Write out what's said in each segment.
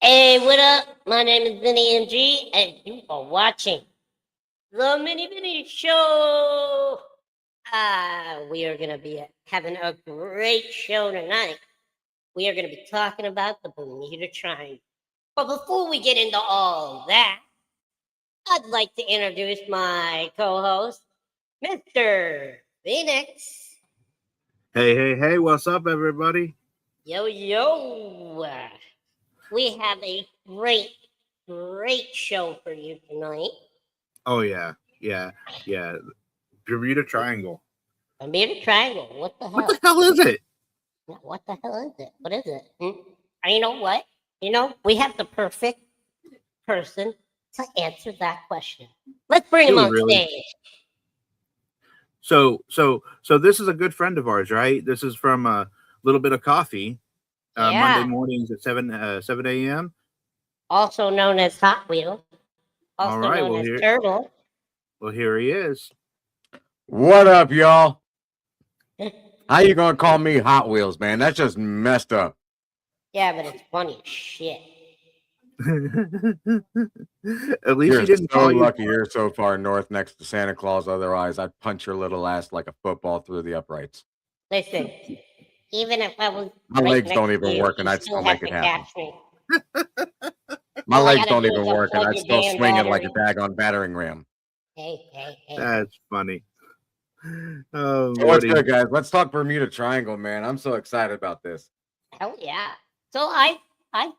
Hey, what up? My name is Vinny MG, and you are watching the Mini Vinny Show. We are going to be having a great show tonight. We are going to be talking about the Bermuda Triangle. But before we get into all that, I'd like to introduce my co-host, Mr. Phoenix. Hey, what's up, everybody? Yo. We have a great show for you tonight. Oh, yeah. Bermuda Triangle. Bermuda Triangle. What the hell? What the hell is it? What the hell is it? What is it? You know what? We have the perfect person to answer that question. Let's bring him on stage. So this is a good friend of ours, right? This is from a little bit of coffee. Monday mornings at 7 a.m. Also known as Hot Wheels. Also known as Turtle. Well, here he is. What up, y'all? How you gonna call me Hot Wheels, man? That's just messed up. Yeah, but it's funny as shit. At least you're so lucky you're so far north next to Santa Claus. Otherwise, I'd punch your little ass like a football through the uprights. Listen, even if I was my legs don't even work, and I'd still make it happen. My legs don't even work, and I'd still swing it like a daggone battering ram. Hey. That's funny. Oh, so what's good, guys? Let's talk Bermuda Triangle, man. I'm so excited about this. Hell yeah! So I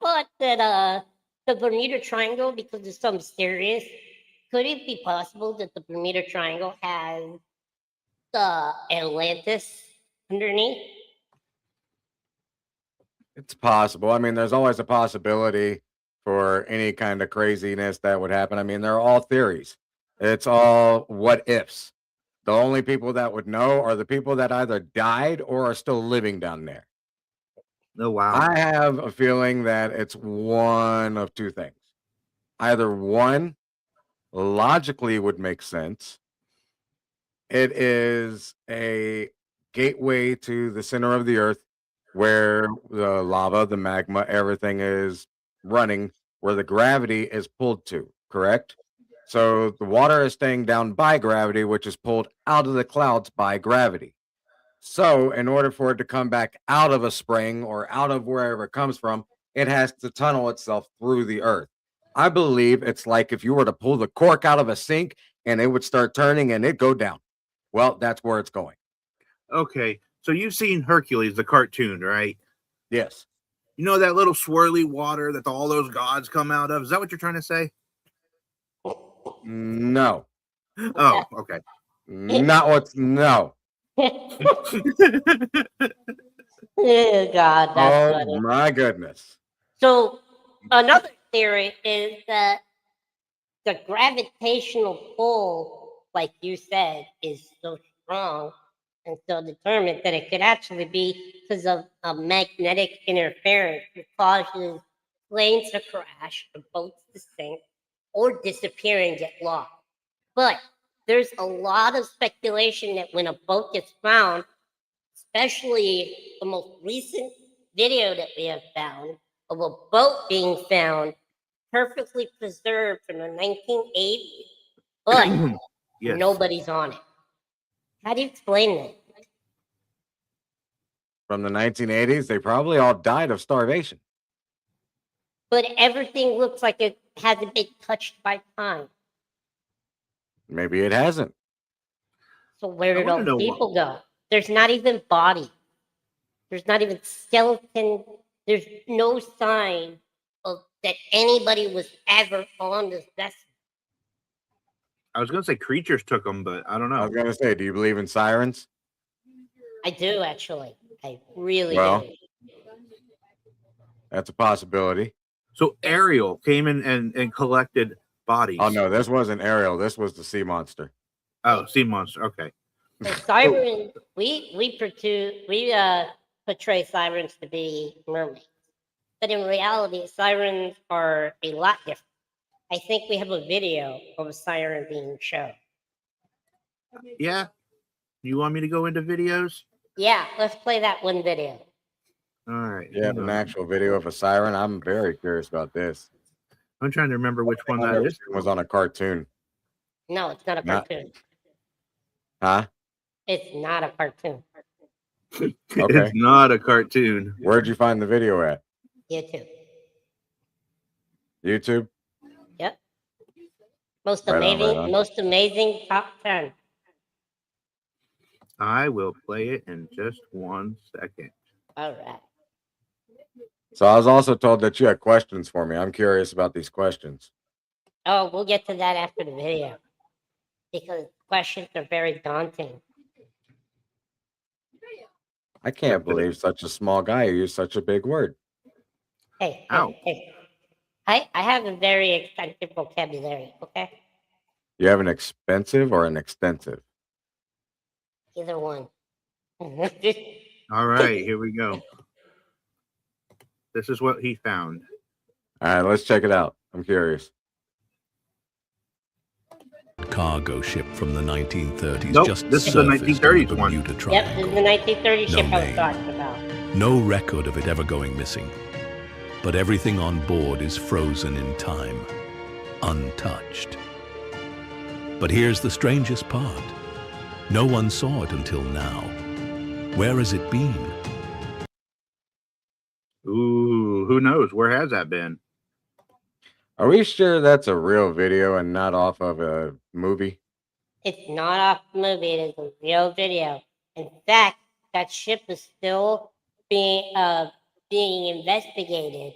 thought that the Bermuda Triangle, because it's so mysterious, could it be possible that the Bermuda Triangle has the Atlantis underneath? It's possible. I mean, there's always a possibility for any kind of craziness that would happen. I mean, they're all theories. It's all what ifs. The only people that would know are the people that either died or are still living down there. Oh, wow. I have a feeling that it's one of two things. Either one, logically would make sense. It is a gateway to the center of the earth where the lava, the magma, everything is running, where the gravity is pulled to, correct? So the water is staying down by gravity, which is pulled out of the clouds by gravity. So in order for it to come back out of a spring or out of wherever it comes from, it has to tunnel itself through the earth. I believe it's like if you were to pull the cork out of a sink and it would start turning and it'd go down. Well, that's where it's going. Okay, so you've seen Hercules, the cartoon, right? Yes. You know that little swirly water that all those gods come out of? Is that what you're trying to say? No. Oh, okay. No. Oh, God, that's funny. My goodness. So another theory is that the gravitational pull, like you said, is so strong and so determined that it could actually be because of a magnetic interference that causes planes to crash, the boats to sink, or disappear and get lost. But there's a lot of speculation that when a boat gets found, especially the most recent video that we have found of a boat being found perfectly preserved from the 1980s, but yes. Nobody's on it. How do you explain that? From the 1980s, they probably all died of starvation. But everything looks like it hasn't been touched by time. Maybe it hasn't. So where did all the people go? There's not even body. There's not even skeleton. There's no sign of that anybody was ever on this vessel. I was going to say creatures took them, but I don't know. I was going to say, do you believe in sirens? I do, actually. I really do. That's a possibility. So Ariel came in and collected bodies. Oh, no, this wasn't Ariel. This was the sea monster. Oh, sea monster. Okay. So sirens, we portray sirens to be mermaids. But in reality, sirens are a lot different. I think we have a video of a siren being shown. Yeah. You want me to go into videos? Yeah, let's play that one video. All right. You have hang an on. actual video of a siren? I'm very curious about this. I'm trying to remember which one I've that never is. seen was on a cartoon. No, it's not a Not- cartoon. Huh? It's not a cartoon. Okay. It's not a cartoon. Where'd you find the video at? YouTube. YouTube? Yep. Most Right on, amazing, right on. most amazing top 10. I will play it in just 1 second. All right. So I was also told that you had questions for me. I'm curious about these questions. Oh, we'll get to that after the video because questions are very daunting. I can't believe such a small guy used such a big word. Hey, Ow. hey, hey. I have a very extensive vocabulary, okay? You have an expensive or an extensive? Either one. All right, here we go. This is what he found. All right, let's check it out. I'm curious. Cargo ship from the 1930s. Nope, just this is the surfaced 1930s on the one. Bermuda Yep, Triangle. this is the 1930 ship No I was name. talking about. No record of it ever going missing. But everything on board is frozen in time, untouched. But here's the strangest part. No one saw it until now. Where has it been? Ooh, who knows? Where has that been? Are we sure that's a real video and not off of a movie? It's not off the movie. It is a real video. In fact, that ship is still being investigated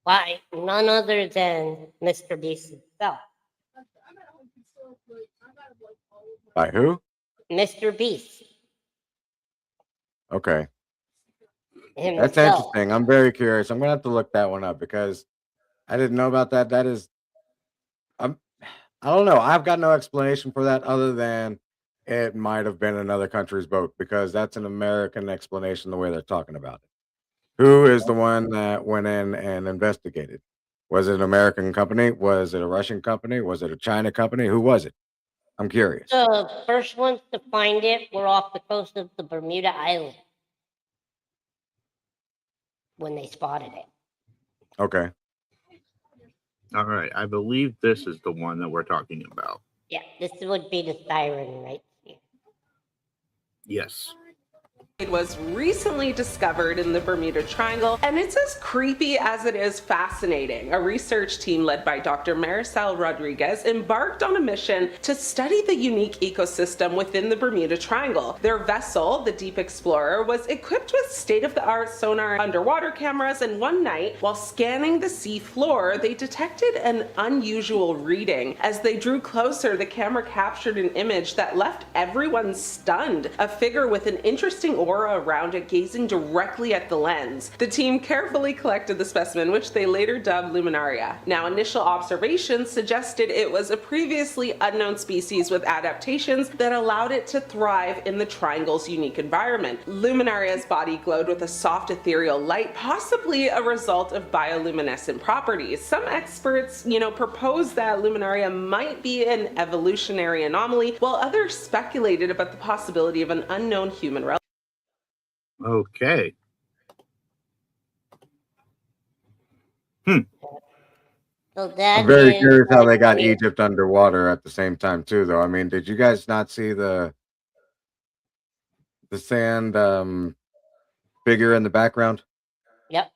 by none other than Mr. Beast himself. By who? Mr. Beast Okay. himself. That's interesting. I'm very curious. I'm gonna have to look that one up because I didn't know about that. That is, I don't know. I've got no explanation for that other than it might have been another country's boat because that's an American explanation the way they're talking about it. Who is the one that went in and investigated? Was it an American company? Was it a Russian company? Was it a China company? Who was it? I'm curious. The first ones to find it were off the coast of the Bermuda Island when they spotted it. Okay. All right, I believe this is the one that we're talking about. Yeah, this would be the siren right here. Yes. It was recently discovered in the Bermuda Triangle, and it's as creepy as it is fascinating. A research team led by Dr. Maricel Rodriguez embarked on a mission to study the unique ecosystem within the Bermuda Triangle. Their vessel, the Deep Explorer, was equipped with state-of-the-art sonar underwater cameras, and one night, while scanning the sea floor, they detected an unusual reading. As they drew closer, the camera captured an image that left everyone stunned. A figure with an interesting aura around it gazing directly at the lens. The team carefully collected the specimen, which they later dubbed Luminaria. Now, initial observations suggested it was a previously unknown species with adaptations that allowed it to thrive in the triangle's unique environment. Luminaria's body glowed with a soft ethereal light, possibly a result of bioluminescent properties. Some experts, proposed that Luminaria might be an evolutionary anomaly, while others speculated about the possibility of an unknown human relic. Okay. So that I'm very is curious how they got Bermuda. Egypt underwater at the same time too, though. I mean, did you guys not see the sand figure in the background? Yep,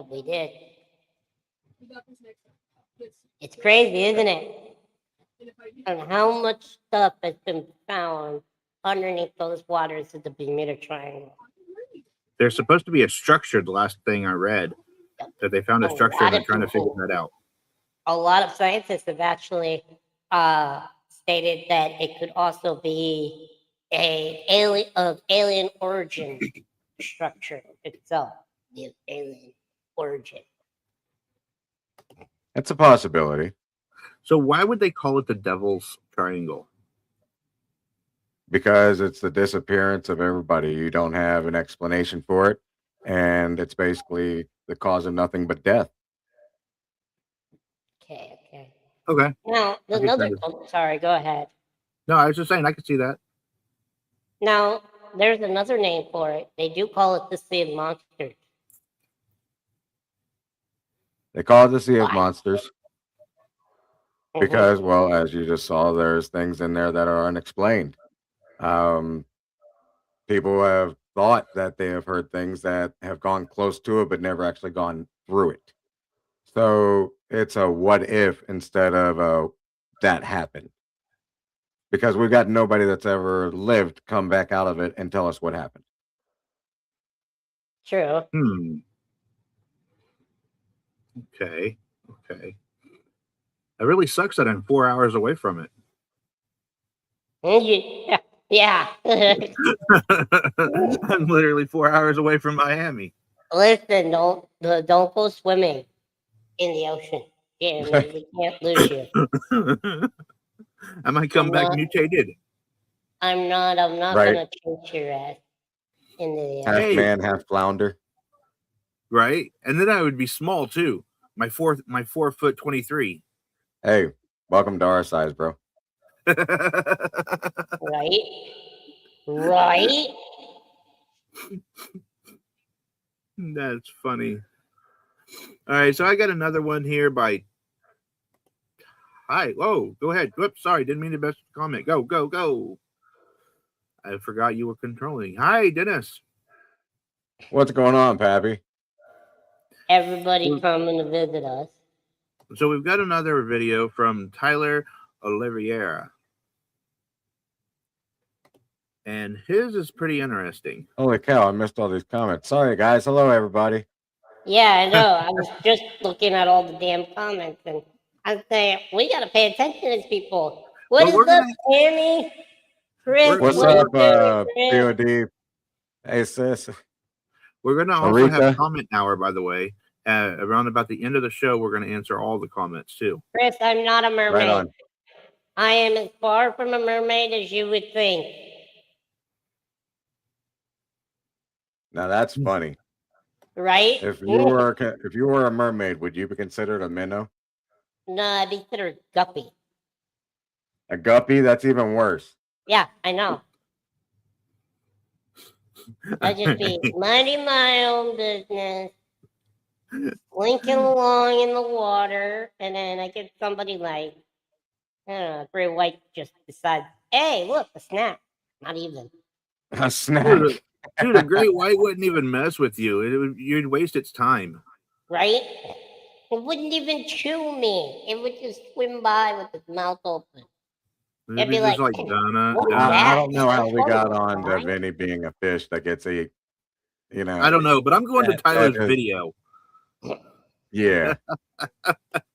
we did. It's crazy, isn't it? And how much stuff has been found underneath those waters of the Bermuda Triangle. There's supposed to be a structure, the last thing I read, that they found a structure and they're trying to figure that out. A lot of scientists have actually stated that it could also be of alien origin structure itself, the alien origin. That's a possibility. So why would they call it the Devil's Triangle? Because it's the disappearance of everybody. You don't have an explanation for it, and it's basically the cause of nothing but death. Okay. Okay. Now, I can another. kind Oh, sorry, go ahead. No, I was just saying I could see that. Now, there's another name for it. They do call it the Sea of Monsters. They call it the Sea of Why? Monsters because, well, as you just saw, there's things in there that are unexplained. People have thought that they have heard things that have gone close to it, but never actually gone through it. So it's a what if instead of a that happened. Because we've got nobody that's ever lived come back out of it and tell us what happened. True. Okay. It really sucks that I'm 4 hours away from it. Yeah. I'm literally 4 hours away from Miami. Listen, don't go swimming in the ocean. Yeah, man, we can't lose you. I might come back mutated. I'm not Right. gonna chase your ass into the Half ocean. man, half flounder. Right? And then I would be small too. My 4'23". Hey, welcome to our size, bro. Right? That's funny. All right, so I got another one here by. Hi, whoa, go ahead. Whoops, sorry, didn't mean to best comment. Go. I forgot you were controlling. Hi, Dennis. What's going on, Pappy? Everybody coming to visit us. So we've got another video from Tyler Oliveira. And his is pretty interesting. Holy cow, I missed all these comments. Sorry, guys. Hello, everybody. Yeah, I know. I was just looking at all the damn comments, and I'm saying we gotta pay attention to these people. What is up, Tammy? Chris, What's what up, is Chris? POD? Hey, sis. We're going to also Aretha? have comment hour, by the way. Around about the end of the show, we're going to answer all the comments, too. Chris, I'm not a mermaid. Right on. I am as far from a mermaid as you would think. Now that's funny. Right? If you were a mermaid, would you be considered a minnow? No, I'd be considered guppy. A guppy? That's even worse. Yeah, I know. I'd just be minding my own business, slinking along in the water, and then I get somebody like, I don't know, Bray White just decides, hey, look, a snack. Not even. A snack. Dude, a great white wouldn't even mess with you. You'd waste its time. Right? It wouldn't even chew me. It would just swim by with its mouth open. It'd be just like, Donna. what is I that? don't know how we got on to Right? Vinny being a fish that gets a, I don't know, but I'm going to Tyler's video. Yeah.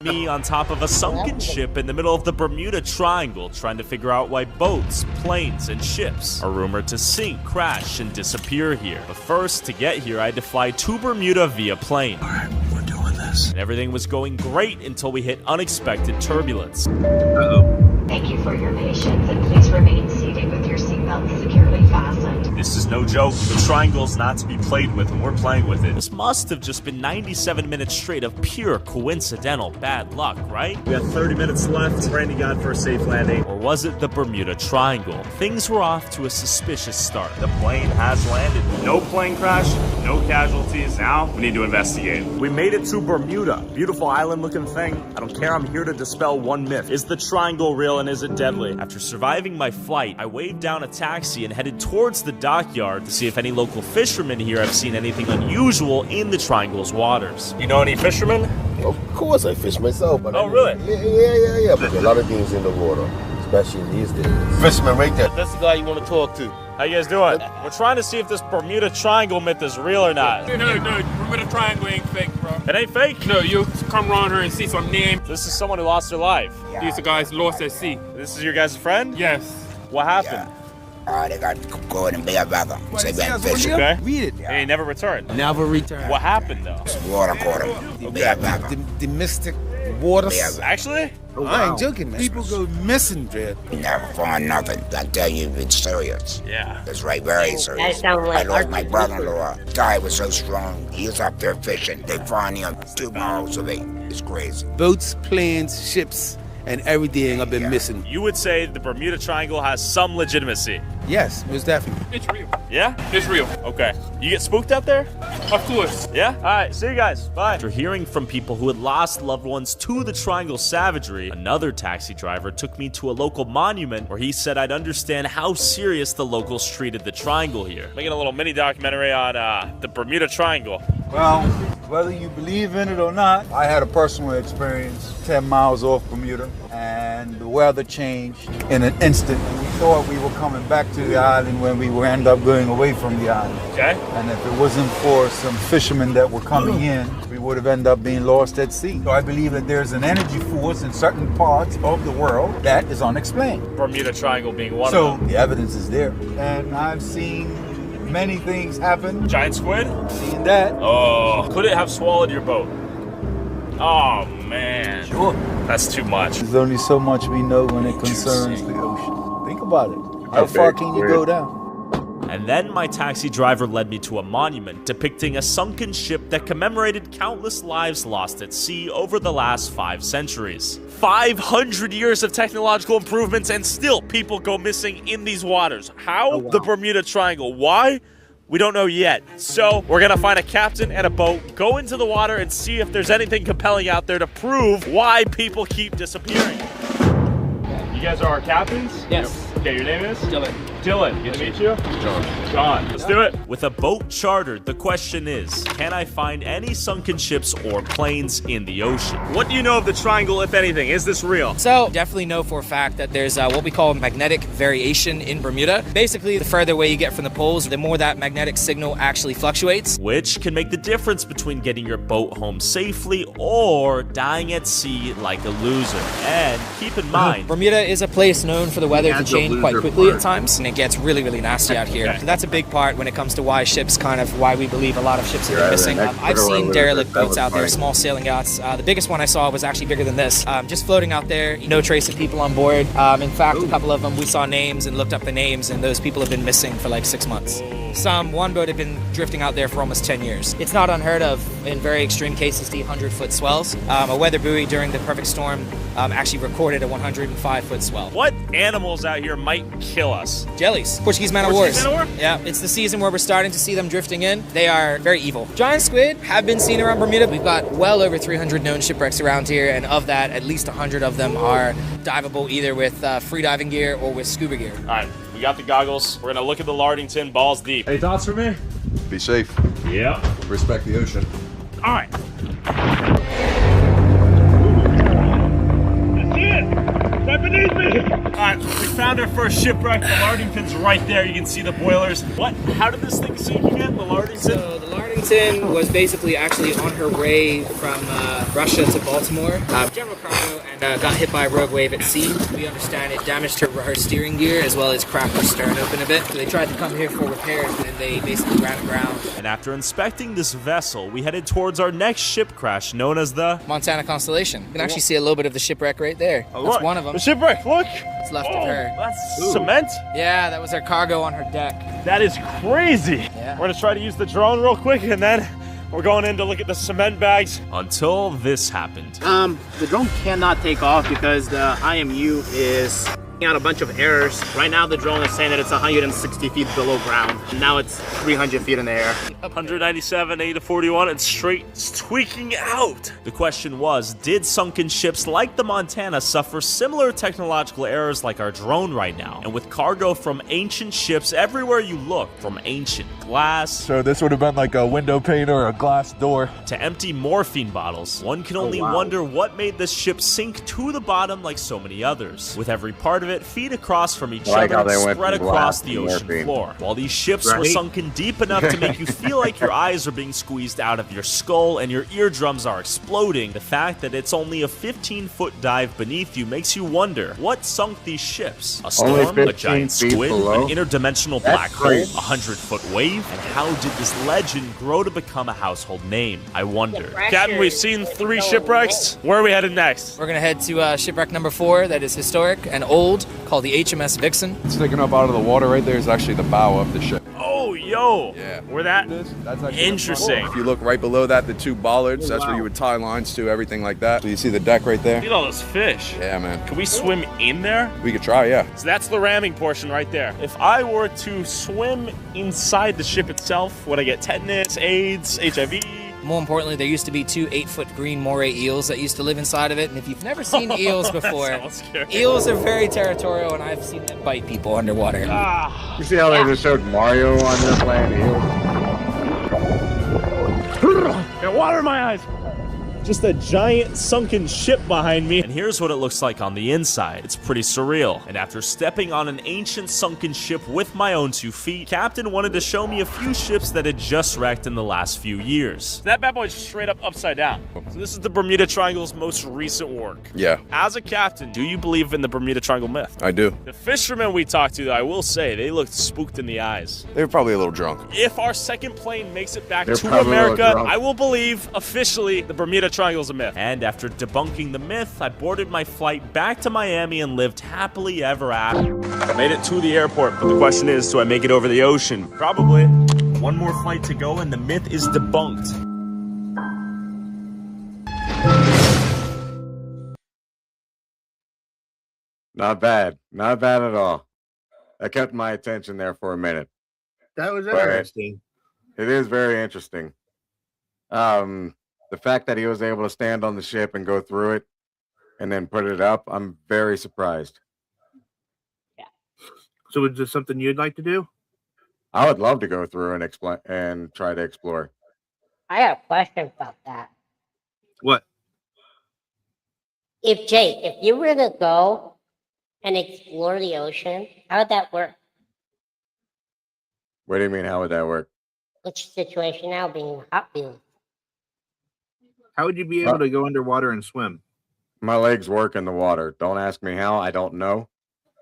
Me on top of a sunken ship in the middle of the Bermuda Triangle trying to figure out why boats, planes, and ships are rumored to sink, crash, and disappear here. But first, to get here, I had to fly to Bermuda via plane. Alright, we're doing this. And everything was going great until we hit unexpected turbulence. Uh-oh. Thank you for your patience, and please remain seated with your seatbelts securely fastened. This is no joke. The triangle's not to be played with, and we're playing with it. This must have just been 97 minutes straight of pure coincidental bad luck, right? We got 30 minutes left. Praying to God for a safe landing. Or was it the Bermuda Triangle? Things were off to a suspicious start. The plane has landed. No plane crash, no casualties. Now we need to investigate. We made it to Bermuda. Beautiful island-looking thing. I don't care, I'm here to dispel one myth. Is the triangle real and is it deadly? After surviving my flight, I waved down a taxi and headed towards the dockyard to see if any local fishermen here have seen anything unusual in the triangle's waters. You know any fishermen? Of course I fish myself. But Oh, really? Yeah. But a lot of things in the water, especially these days. Fisherman right there. That's the guy you want to talk to. How you guys doing? We're trying to see if this Bermuda Triangle myth is real or not. No, Bermuda Triangle ain't fake, bro. It ain't fake? No, you come around here and see some names. This is someone who lost their life. These are guys lost at sea. This is your guys' friend? Yes. What happened? They got going and be a brother. Say bad fish. Okay. Read it. And he never returned. Never returned. What happened though? Water caught him. Be a brother. The mystic waters. Actually? Oh, I ain't joking, man. People go missing, Dred. Never find nothing. I tell you, it's serious. Yeah. It's very That serious. sounds I like lost my Archie. brother-in-law. Guy was so strong. He was up there fishing. They find him 2 miles away. It's crazy. Boats, planes, ships, and everything I've been missing. You would say the Bermuda Triangle has some legitimacy? Yes, most definitely. It's real. Yeah? It's real. Okay. You get spooked out there? Of course. Yeah? All right, see you guys. Bye. After hearing from people who had lost loved ones to the Triangle savagery, another taxi driver took me to a local monument where he said I'd understand how serious the locals treated the Triangle here. Making a little mini documentary on the Bermuda Triangle. Well, whether you believe in it or not, I had a personal experience 10 miles off Bermuda, and the weather changed in an instant. And we thought we were coming back to the island when we would end up going away from the island. Okay. And if it wasn't for some fishermen that were coming in, we would have ended up being lost at sea. So I believe that there's an energy force in certain parts of the world that is unexplained. Bermuda Triangle being one so of them. The evidence is there. And I've seen many things happen. Giant squid? Seen that. Oh, could it have swallowed your boat? Oh, man. Sure. That's too much. There's only so much we know when it concerns the ocean. Think about it. How far can you go down? And then my taxi driver led me to a monument depicting a sunken ship that commemorated countless lives lost at sea over the last 5 centuries. 500 years of technological improvements and still people go missing in these waters. How? The Bermuda Triangle. Why? We don't know yet. So we're gonna find a captain and a boat, go into the water and see if there's anything compelling out there to prove why people keep disappearing. You guys are our captains? Yes. Okay, your name is? Dylan. Dylan, good to meet you. John. Let's do it. With a boat chartered, the question is, can I find any sunken ships or planes in the ocean? What do you know of the Triangle, if anything? Is this real? So, definitely know for a fact that there's what we call magnetic variation in Bermuda. Basically, the further away you get from the poles, the more that magnetic signal actually fluctuates. Which can make the difference between getting your boat home safely or dying at sea like a loser. And keep in mind, Bermuda is a place known for the weather to change quite quickly at times, and it gets really, really nasty out here. So that's a big part when it comes to why we believe a lot of ships are missing. I've seen derelict boats out there, small sailing yachts. The biggest one I saw was actually bigger than this. Just floating out there, no trace of people on board. In fact, a couple of them, we saw names and looked up the names, and those people have been missing for like 6 months. One boat had been drifting out there for almost 10 years. It's not unheard of in very extreme cases to 100-foot swells. A weather buoy during the perfect storm actually recorded a 105-foot swell. what animals out here might kill us? Jellies. Portuguese man of wars. Yeah, it's the season where we're starting to see them drifting in. They are very evil. Giant squid have been seen around Bermuda. We've got well over 300 known shipwrecks around here, and of that, at least 100 of them are diveable either with free diving gear or with scuba gear. All right, we got the goggles. We're gonna look at the Lardington balls deep. Any thoughts for me? Be safe. Yeah. Respect the ocean. All right. That's it. Right beneath me. All right, we found our first shipwreck. The Lardington's right there. You can see the boilers. What? How did this thing sink again? The Lardington? So the Lardington was basically actually on her way from Russia to Baltimore. General cargo, and got hit by a rogue wave at sea. We understand it damaged her steering gear as well as cracked her stern open a bit. So they tried to come here for repairs, and they basically ran aground. And after inspecting this vessel, we headed towards our next ship crash, known as the Montana Constellation. You can actually see a little bit of the shipwreck right there. Oh, That's look. one of them. The shipwreck, look! What's left of her. That's cement? Yeah, that was her cargo on her deck. That is crazy. Yeah. We're gonna try to use the drone real quick, and then we're going in to look at the cement bags. Until this happened. The drone cannot take off because the IMU is out a bunch of errors. Right now the drone is saying that it's 160 feet below ground. Now it's 300 feet in the air. 197, 80 to 41, and straight tweaking out. The question was, did sunken ships like the Montana suffer similar technological errors like our drone right now? And with cargo from ancient ships everywhere you look, from ancient glass. So this would have been like a window pane or a glass door. To empty morphine bottles, one can only wonder what made this ship sink to the bottom like so many others. With every part of it feet across from each other and spread across the ocean floor. While these ships were sunken deep enough to make you feel like your eyes are being squeezed out of your skull and your eardrums are exploding, the fact that it's only a 15-foot dive beneath you makes you wonder, what sunk these ships? A storm, a giant squid, an interdimensional black hole, a 100-foot wave? And how did this legend grow to become a household name? I wonder. Captain, we've seen 3 shipwrecks. Where are we headed next? We're gonna head to shipwreck number 4 that is historic and old, called the HMS Vixen. Sticking up out of the water right there is actually the bow of the ship. Oh, yeah. Yo, Yeah. where that? That's actually Interesting. If you look right below that, the two bollards, Oh, that's where wow. you would tie lines to, everything like that. So you see the deck right there? Look at all those fish. Yeah, man. Can we swim in there? We could try, yeah. So that's the ramming portion right there. If I were to swim inside the ship itself, would I get tetanus, AIDS, HIV? More importantly, there used to be 2 8-foot green moray eels that used to live inside of it. And if you've never seen eels before, That sounds scary. eels are very territorial, and I've seen them bite people underwater. Ah. You see how they just showed Mario on there playing eels? Got water in my eyes. Just a giant sunken ship behind me. And here's what it looks like on the inside. It's pretty surreal. And after stepping on an ancient sunken ship with my own 2 feet, Captain wanted to show me a few ships that had just wrecked in the last few years. That bad boy's straight up upside down. So this is the Bermuda Triangle's most recent work. Yeah, As a captain, do you believe in the Bermuda Triangle myth? I do. The fishermen we talked to, I will say, they looked spooked in the eyes. They were probably a little drunk. If our second plane makes it back They're to probably a little America, drunk. I will believe officially the Bermuda Triangle's a myth. And after debunking the myth, I boarded my flight back to Miami and lived happily ever after. I made it to the airport, but the question is, do I make it over the ocean? Probably. One more flight to go and the myth is debunked. Not bad. Not bad at all. That kept my attention there for a minute. That was But interesting. It is very interesting. The fact that he was able to stand on the ship and go through it and then put it up, I'm very surprised. So is this something you'd like to do? I would love to go through and explain and try to explore. I got a question about that. What? If you were to go and explore the ocean, how would that work? What do you mean? How would that work? What's your situation now being Hot Wheels? How would you be able to go underwater and swim? My legs work in the water. Don't ask me how. I don't know.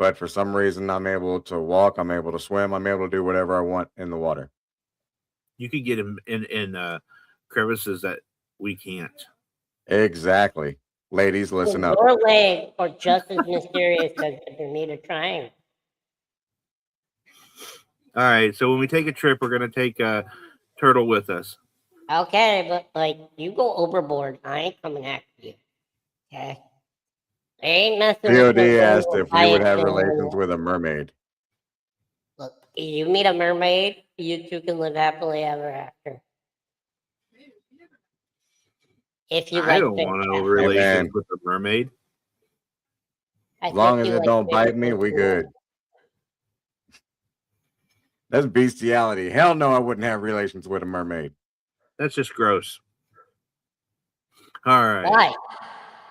But for some reason, I'm able to walk. I'm able to swim. I'm able to do whatever I want in the water. You could get in crevices that we can't. Exactly. Ladies, listen up. Your legs are just as mysterious as the Bermuda Triangle. All right. So when we take a trip, we're gonna take a turtle with us. Okay, but like you go overboard, I ain't coming after you. Okay. I ain't messing with DOD no asked if you would have bison. relations with a mermaid. Look, you meet a mermaid, you two can live happily ever after. If you I like don't fish, want yeah. no relations with a mermaid. I As long think as you it like don't fish, bite me, so we cool. good. That's bestiality. Hell no, I wouldn't have relations with a mermaid. That's just gross. All right. Why?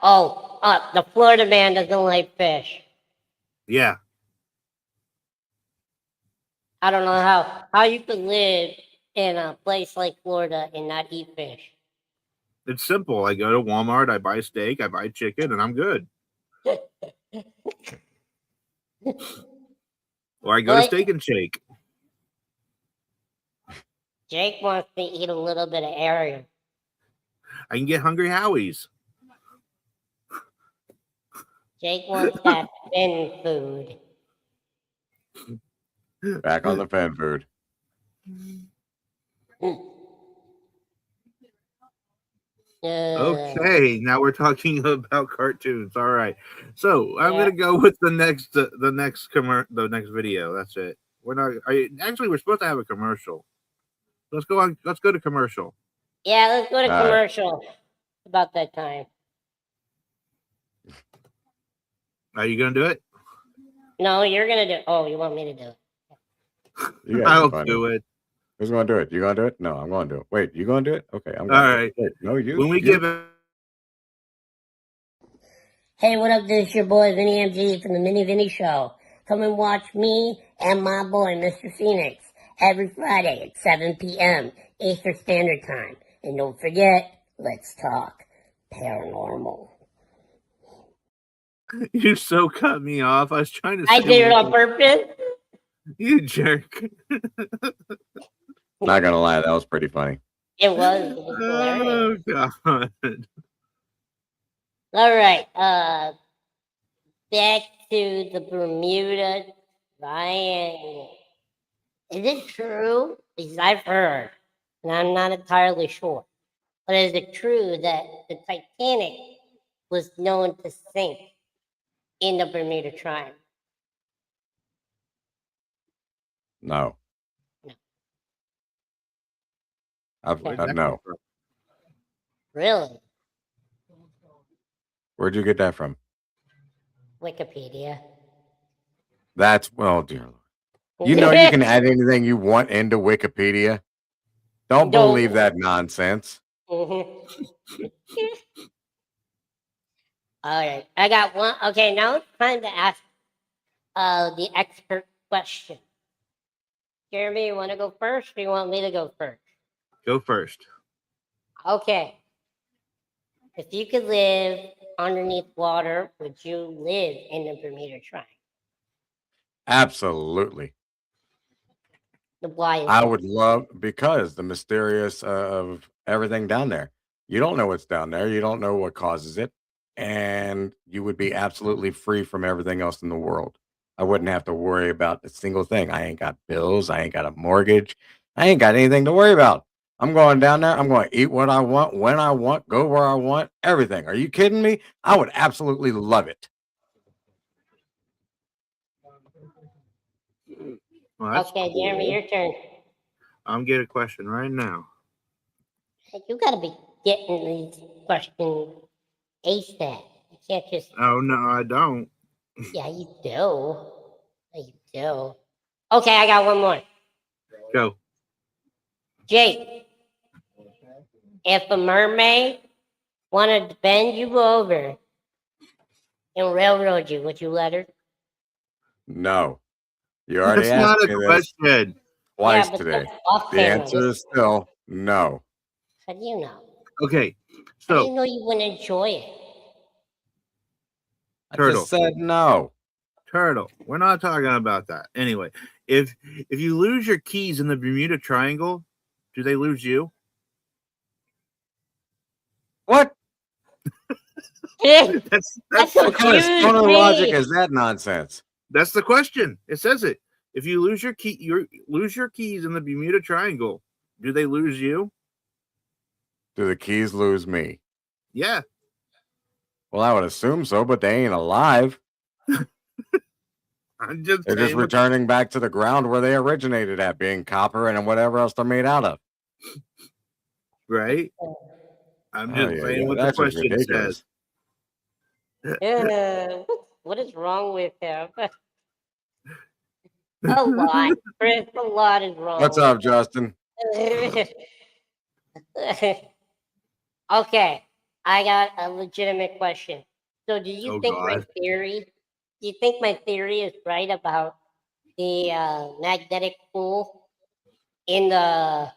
Oh, the Florida man doesn't like fish. Yeah. I don't know how you could live in a place like Florida and not eat fish. It's simple. I go to Walmart, I buy steak, I buy chicken, and I'm good. Or I go to Like- Steak and Shake. Jake wants to eat a little bit of Ariel. I can get Hungry Howie's. Jake wants that fin food. Back on the fan food. Okay, now we're talking about cartoons. All right, so I'm Yeah. gonna go with the next video. That's it. We're not. We're supposed to have a commercial. Let's go on. Let's go to commercial. Yeah, let's go to All right. commercial. About that time. Are you gonna do it? No, you're gonna do. Oh, you want me to do it? You guys are I'll funny. do it. Who's going to do it? You going to do it? No, I'm going to do it. Wait, you going to do it? Okay, I'm going All to right. do it. Wait, no, you. When we you. give it. Hey, what up? This is your boy Vinny MG from the Mini Vinny Show. Come and watch me and my boy Mr. Phoenix every Friday at 7 p.m. Eastern Standard Time. And don't forget, let's talk paranormal. You so cut me off. I was trying to. I say did it what on purpose. You jerk. Not going to lie, that was pretty funny. It was hilarious. Oh God. All right. Back to the Bermuda Triangle. Is it true Because I've heard, and I'm not entirely sure, but is it true that the Titanic was known to sink in the Bermuda Triangle? No. Okay. No. Really? Where'd you get that from? Wikipedia. That's, well, dear Lord. You know you can add anything you want into Wikipedia. Don't believe that nonsense. Mm-hmm. All right, I got one. Okay, now it's time to ask the expert question. Jeremy, you want to go first, or you want me to go first? Go first. Okay. If you could live underneath water, would you live in the Bermuda Triangle? Absolutely. Why is I that? would love, because the mysterious of everything down there. You don't know what's down there. You don't know what causes it. And you would be absolutely free from everything else in the world. I wouldn't have to worry about a single thing. I ain't got bills. I ain't got a mortgage. I ain't got anything to worry about. I'm going down there. I'm going to eat what I want, when I want, go where I want, everything. Are you kidding me? I would absolutely love it. Well, Okay, Jeremy, your turn. I'm getting a question right now. You got to be getting these questions ASAP. You can't just. Oh no, I don't. Yeah, you do. You do. Okay, I got one more. Go. Jake, if a mermaid wanted to bend you over and railroad you, would you let her? No. You already That's asked not me a this question. twice but today. that's off The camera. answer is still no. How do you know? Okay, How do so you know you wouldn't enjoy it? I Turtle. just said no. Turtle. We're not talking about that. Anyway, if you lose your keys in the Bermuda Triangle, do they lose you? What? that's What kind of stoner logic is that nonsense? That's the question. It says it. If you lose your keys in the Bermuda Triangle, do they lose you? Do the keys lose me? Yeah. Well, I would assume so, but they ain't alive. I'm just They're just returning back to the ground where they originated at, being copper and whatever else they're made out of. Right? I'm just saying what the That's just question ridiculous. says. Yeah. What is wrong with him? A lot, Chris. A lot is wrong. What's up, Justin? Okay, I got a legitimate question. So, do you think my God. theory? Do you think my theory is right about the magnetic pull in the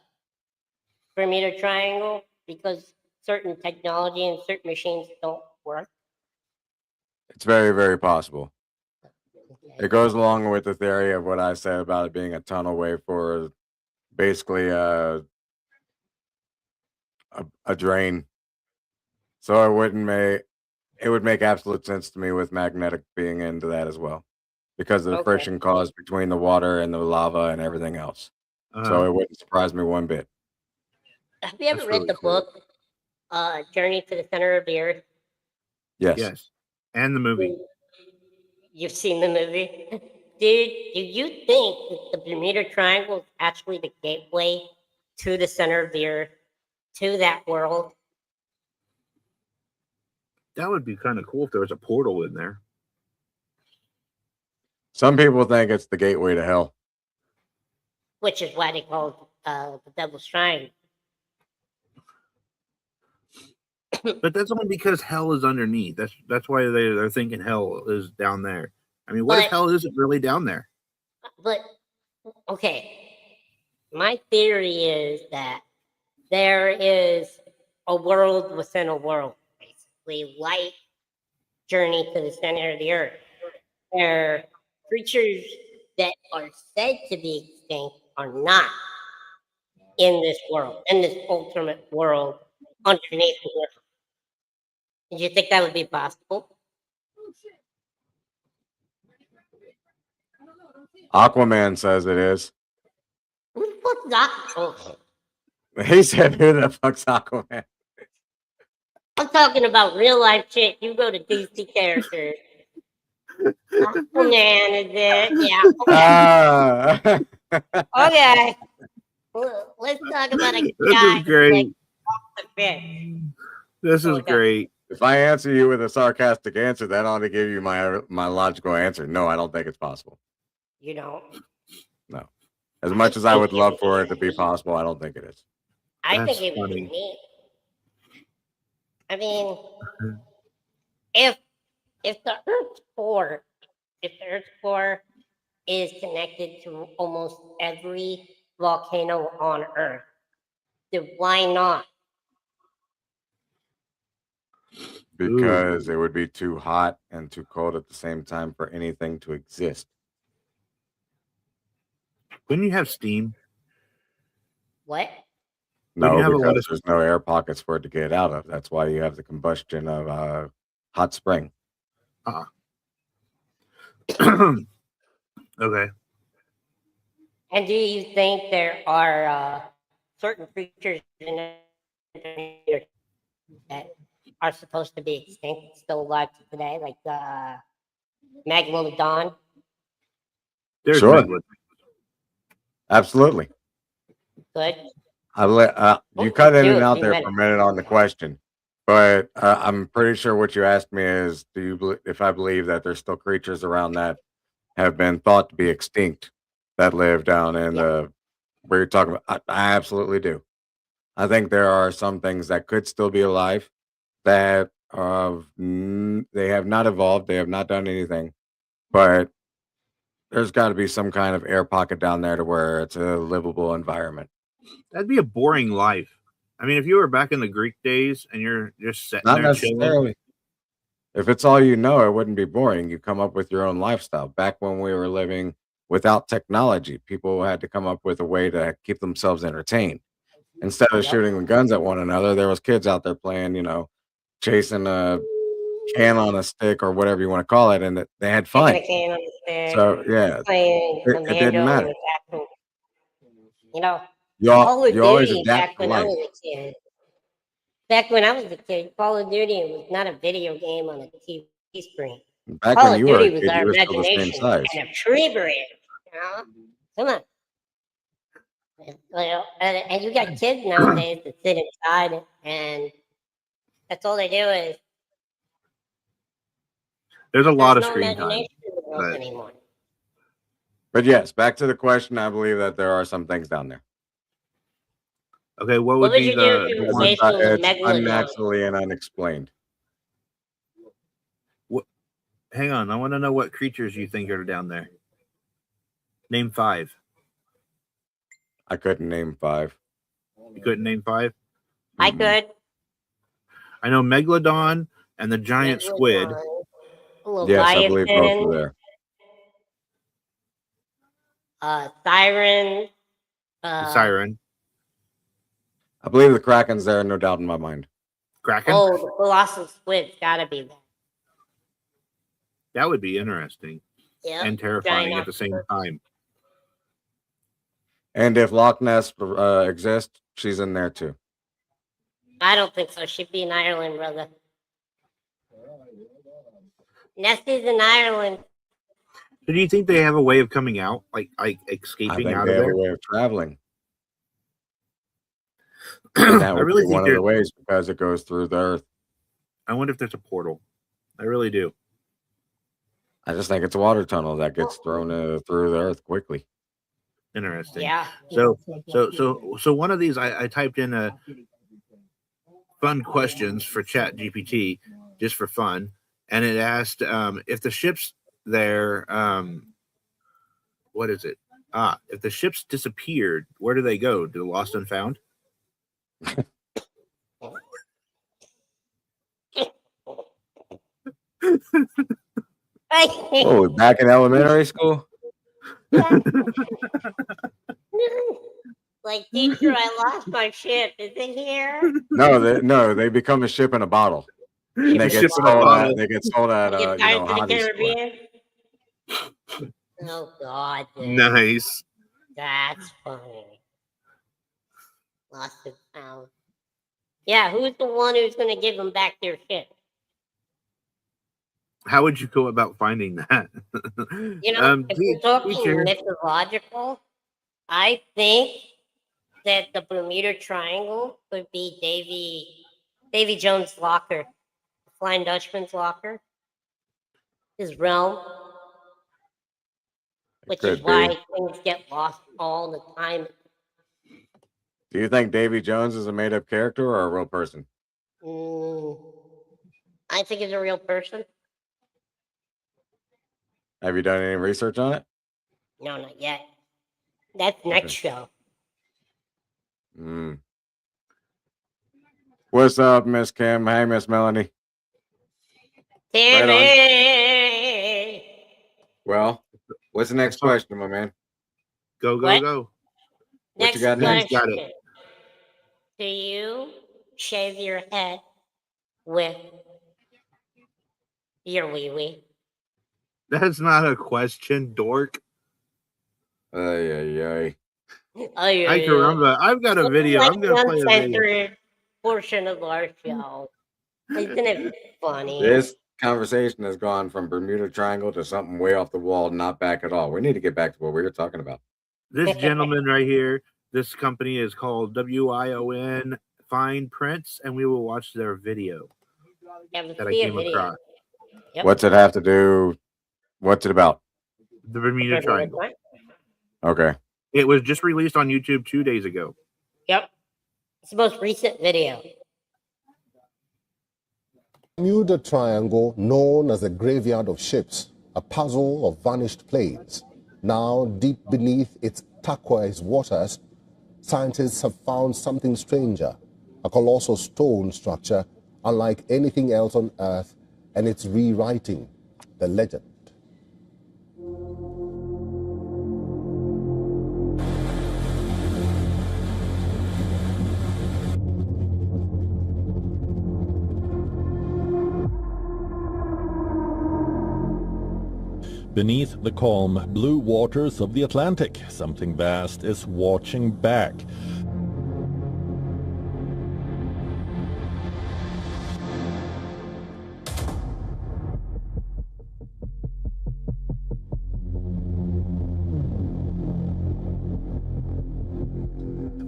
Bermuda Triangle because certain technology and certain machines don't work? It's very, very possible. It goes along with the theory of what I said about it being a tunnel way for basically a drain. So it would make absolute sense to me with magnetic being into that as well, because of the friction caused between the water and the lava and everything else. So it wouldn't surprise me one bit. Have you ever read the book Journey to the Center of the Earth? Yes. And the movie. You've seen the movie? Do you think that the Bermuda Triangle is actually the gateway to the center of the Earth, to that world? That would be kind of cool if there was a portal in there. Some people think it's the gateway to hell. Which is why they call it the Devil's Triangle. But that's only because hell is underneath. That's why they're thinking hell is down there. I mean, what if hell isn't really down there? But okay, my theory is that there is a world within a world, basically, like Journey to the Center of the Earth, where creatures that are said to be extinct are not in this world, in this ultimate world underneath the earth. Do you think that would be possible? Aquaman says it is. Who the fuck's Aquaman? He said, "Who the fuck's Aquaman?" I'm talking about real life shit. You go to DC characters. Aquaman is it? Yeah. Okay. Okay. Let's talk about a This guy is great. like off the fish. This is great. If I answer you with a sarcastic answer, that ought to give you my logical answer. No, I don't think it's possible. You know, No. As much as I would love for it to be possible, I don't think it is. I think it would be neat. I mean, if the Earth's core, is connected to almost every volcano on Earth, then why not? Because it would be too hot and too cold at the same time for anything to exist. Wouldn't you have steam? What? No, you have a lot because of- there's no air pockets for it to get out of. That's why you have the combustion of hot spring. Okay. And do you think there are certain creatures in there that are supposed to be extinct, still alive today, like Megalodon? There's Sure. Megalodon. Absolutely. Good. You cut in do and if out you there meant for a minute on the question, but I'm pretty sure what you asked me is, if I believe that there's still creatures around that have been thought to be extinct that live down in the where you're talking about? I absolutely do. I think there are some things that could still be alive that they have not evolved, they have not done anything, but there's got to be some kind of air pocket down there to where it's a livable environment. That'd be a boring life. I mean, if you were back in the Greek days and you're just sitting Not there chilling. necessarily. If it's all you know, it wouldn't be boring. You come up with your own lifestyle. Back when we were living without technology, people had to come up with a way to keep themselves entertained. Instead of shooting guns at one another, there was kids out there playing, chasing a can on a stick or whatever you want to call it, and they had fun. Kicking a can on the stick, So yeah, playing the it didn't banjo matter. and acting. You know, You Call of always Duty adapt back to when I life. was a kid. Back when I was a kid, Call of Duty was not a video game on a TV screen. Back Call when of you were a Duty was kid, our you were still the same imagination size. and a tree branch. You know? Come on. And you got kids nowadays that sit inside and that's all they do is There's a lot of no screen time. imagination in the world but- anymore. But yes, back to the question. I believe that there are some things down there. Okay, what What would would be you do the if you the were one? faced with a It's megalodon? unnaturally and unexplained. Hang on, I want to know what creatures you think are down there. Name 5. I couldn't name 5. You couldn't name 5? I could. I know Megalodon and the giant squid. Yes, I believe both Leviathan, are there. Siren. The siren. I believe the Kraken's there, no doubt in my mind. Kraken? Oh, the colossal squid's gotta be there. That would be interesting Yep. and terrifying Giant at the same time. And if Loch Ness exists, she's in there too. I don't think so. She'd be in Ireland, brother. Nestie's in Ireland. So do you think they have a way of coming out, like I escaping think out they of have there? a way of traveling. And that I would really be think one of the ways because it goes through the earth. I wonder if there's a portal. I really do. I just think it's a water tunnel that gets thrown through the earth quickly. Interesting. Yeah. So one of these I typed in a fun questions for Chat GPT just for fun, and it asked if the ships there what is it? If the ships disappeared, where do they go? Do lost and found? Oh, back in elementary school? Like, teacher, I lost my ship. Is it here? No, they become a ship in a bottle. And they Ship get in a sold bottle. at Get Pirates of the Hobby store. Caribbean? Oh, God. Dude. Nice. That's funny. Lost and found. Yeah, who's the one who's going to give them back their ship? How would you go about finding that? You know, if we're talking mythological, I think that the Bermuda Triangle would be Davy Jones' locker, the Flying Dutchman's locker, his realm, which is why things get lost all the time. Do you think Davy Jones is a made-up character or a real person? I think he's a real person. Have you done any research on it? No, not yet. That's next show. What's up, Miss Kim? Hey, Miss Melanie. Timmy! Well, what's the next question, my man? Go. Next you got next? question. Do you shave your head with your wee-wee? That's not a question, dork. Ay. I can remember. I've got a video. Like I'm going to play a video. uncensored portion of our show. Isn't it funny? This conversation has gone from Bermuda Triangle to something way off the wall, not back at all. We need to get back to what we were talking about. This gentleman right here, this company is called WION Fine Prints, and we will watch their video that I came across. Yep. What's it have to do? What's it about? The Bermuda Triangle. Okay. It was just released on YouTube 2 days ago. Yep. It's the most recent video. Bermuda Triangle, known as the graveyard of ships, a puzzle of vanished planes. Now, deep beneath its turquoise waters, scientists have found something stranger, a colossal stone structure unlike anything else on Earth, and it's rewriting the legend. Beneath the calm blue waters of the Atlantic, something vast is watching back.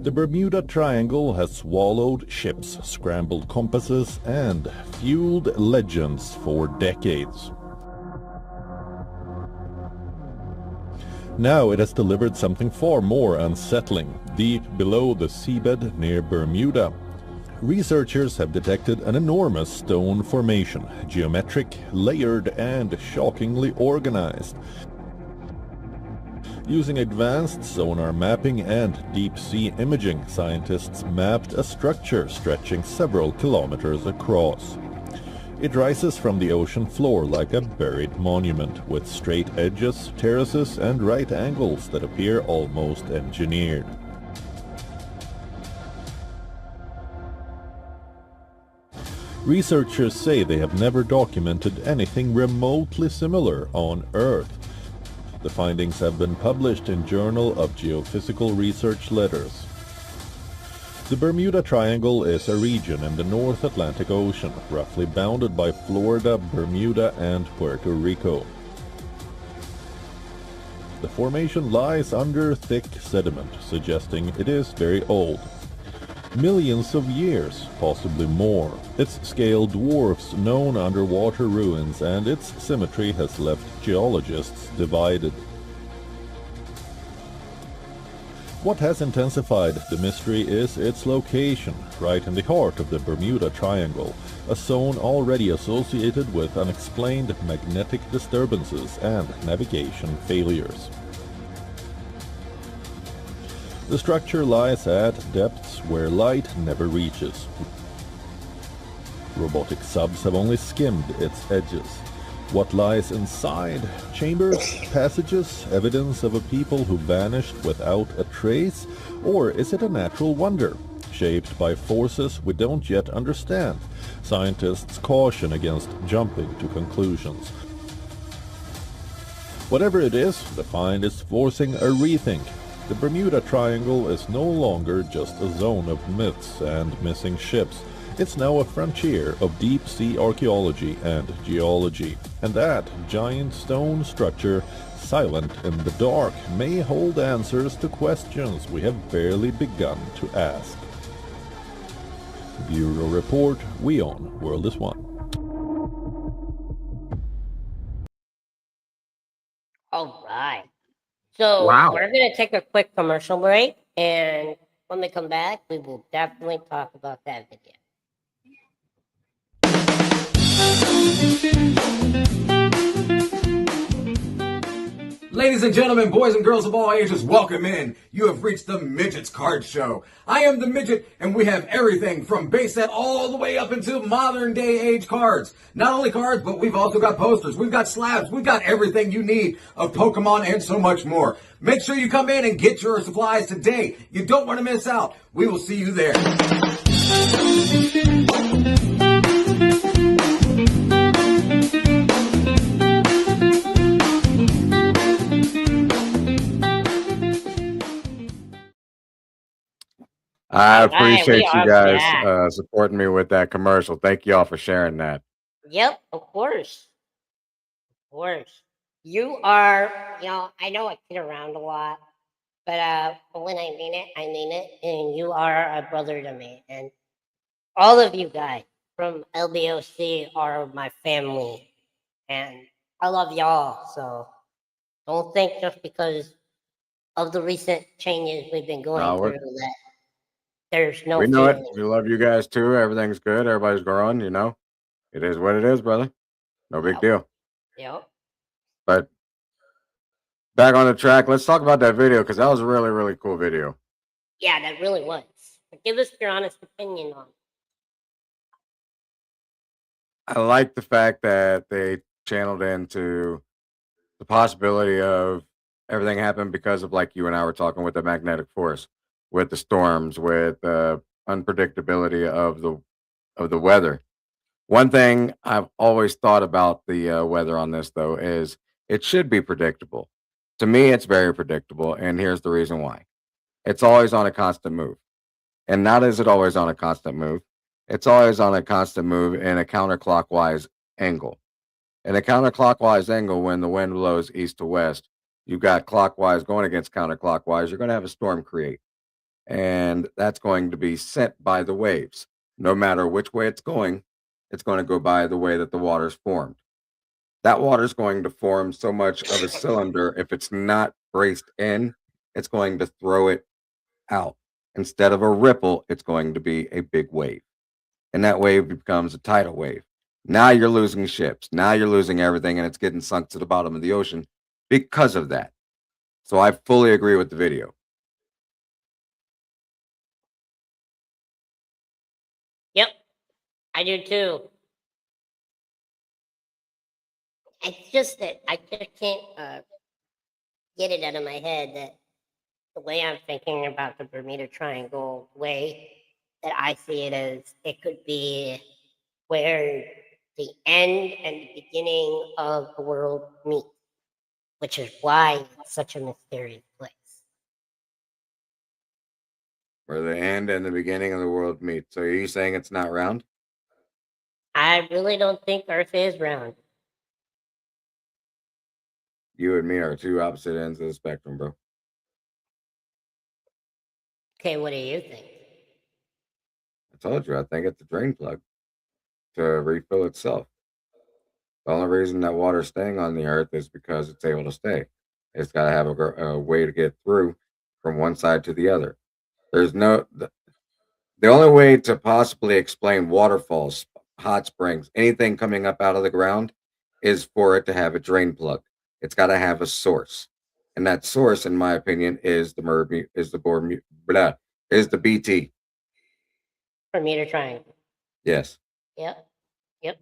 The Bermuda Triangle has swallowed ships, scrambled compasses, and fueled legends for decades. Now it has delivered something far more unsettling, deep below the seabed near Bermuda. Researchers have detected an enormous stone formation, geometric, layered, and shockingly organized. Using advanced sonar mapping and deep-sea imaging, scientists mapped a structure stretching several kilometers across. It rises from the ocean floor like a buried monument, with straight edges, terraces, and right angles that appear almost engineered. Researchers say they have never documented anything remotely similar on Earth. The findings have been published in Journal of Geophysical Research Letters. The Bermuda Triangle is a region in the North Atlantic Ocean, roughly bounded by Florida, Bermuda, and Puerto Rico. The formation lies under thick sediment, suggesting it is very old. Millions of years, possibly more. Its scale dwarfs known underwater ruins, and its symmetry has left geologists divided. What has intensified the mystery is its location, right in the heart of the Bermuda Triangle, a zone already associated with unexplained magnetic disturbances and navigation failures. The structure lies at depths where light never reaches. Robotic subs have only skimmed its edges. What lies inside? Chambers, passages, evidence of a people who vanished without a trace? Or is it a natural wonder, shaped by forces we don't yet understand? Scientists caution against jumping to conclusions. Whatever it is, the find is forcing a rethink. The Bermuda Triangle is no longer just a zone of myths and missing ships. It's now a frontier of deep-sea archaeology and geology. And that giant stone structure, silent in the dark, may hold answers to questions we have barely begun to ask. Bureau Report, WION, World is One. All right. So Wow. we're going to take a quick commercial break. And when we come back, we will definitely talk about that video. Ladies and gentlemen, boys and girls of all ages, welcome in. You have reached the Midget's Card Show. I am the Midget, and we have everything from base set all the way up into modern day age cards. Not only cards, but we've also got posters, we've got slabs, we've got everything you need of Pokemon and so much more. Make sure you come in and get your supplies today. You don't want to miss out. We will see you there. I appreciate you guys supporting me with that commercial. Thank you all for sharing that. Yep, of course. Of course. You are, I know I kid around a lot, but when I mean it, I mean it. And you are a brother to me. And all of you guys from LBOC are my family. And I love y'all. So don't think just because of the recent changes we've been going through that there's no We know it. feeling. We love you guys too. Everything's good. Everybody's growing, It is what it is, brother. No big deal. Yep. But back on the track, let's talk about that video because that was a really, really cool video. Yeah, that really was. But give us your honest opinion on it. I like the fact that they channeled into the possibility of everything happened because of, like you and I were talking, with the magnetic force, with the storms, with the unpredictability of the weather. One thing I've always thought about the weather on this, though, is it should be predictable. To me, it's very predictable, and here's the reason why. It's always on a constant move. And not is it always on a constant move. It's always on a constant move in a counterclockwise angle. In a counterclockwise angle, when the wind blows east to west, you've got clockwise going against counterclockwise, you're going to have a storm create. And that's going to be sent by the waves. No matter which way it's going to go by the way that the water's formed. That water's going to form so much of a cylinder, if it's not braced in, it's going to throw it out. Instead of a ripple, it's going to be a big wave. And that wave becomes a tidal wave. Now you're losing ships. Now you're losing everything, and it's getting sunk to the bottom of the ocean because of that. So I fully agree with the video. Yep, I do too. It's just that I just can't get it out of my head that the way I'm thinking about the Bermuda Triangle, the way that I see it is, it could be where the end and the beginning of the world meet, which is why it's such a mysterious place. Where the end and the beginning of the world meet. So are you saying it's not round? I really don't think Earth is round. You and me are two opposite ends of the spectrum, bro. Okay, what do you think? I told you, I think it's a drain plug to refill itself. The only reason that water's staying on the earth is because it's able to stay. It's got to have a way to get through from one side to the other. There's no, the only way to possibly explain waterfalls, hot springs, anything coming up out of the ground is for it to have a drain plug. It's got to have a source. And that source, in my opinion, is the BT. Bermuda Triangle. Yes. Yep. Yep.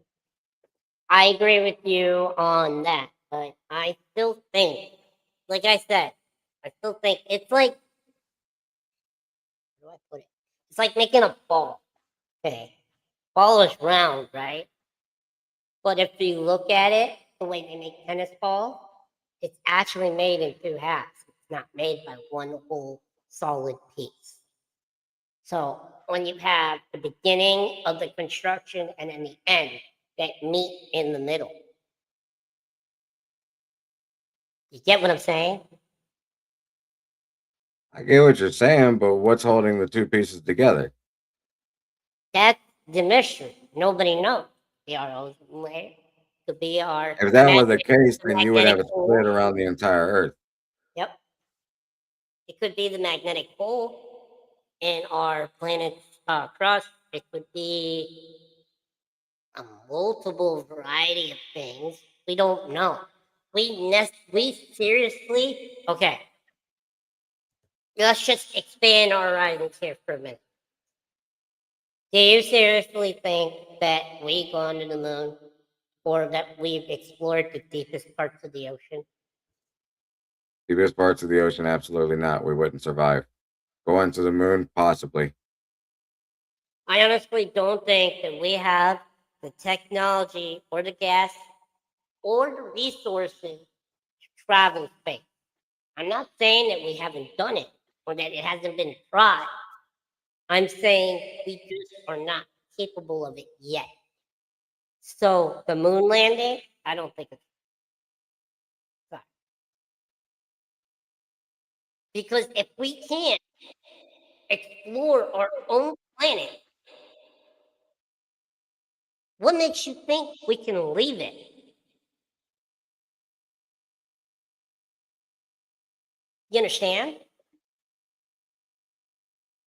I agree with you on that, but I still think, like I said, I still think it's like, how do I put it? It's like making a ball. Okay. Ball is round, right? But if you look at it, the way they make tennis balls, it's actually made in two halves. It's not made by one whole solid piece. So when you have the beginning of the construction and then the end that meet in the middle, you get what I'm saying? I get what you're saying, but what's holding the two pieces together? That's the mystery. Nobody knows. The RO's layer could be our. If that were the case, then you would have a magnetic pole. split around the entire Earth. Yep. It could be the magnetic pole in our planet's crust. It could be a multiple variety of things. We don't know. We seriously, okay. Let's just expand our horizons here for a minute. Do you seriously think that we've gone to the moon or that we've explored the deepest parts of the ocean? Deepest parts of the ocean, absolutely not. We wouldn't survive. Going to the moon, possibly. I honestly don't think that we have the technology or the gas or the resources to travel space. I'm not saying that we haven't done it or that it hasn't been tried. I'm saying we just are not capable of it yet. So the moon landing, I don't think it's sorry. Because if we can't explore our own planet, what makes you think we can leave it? You understand?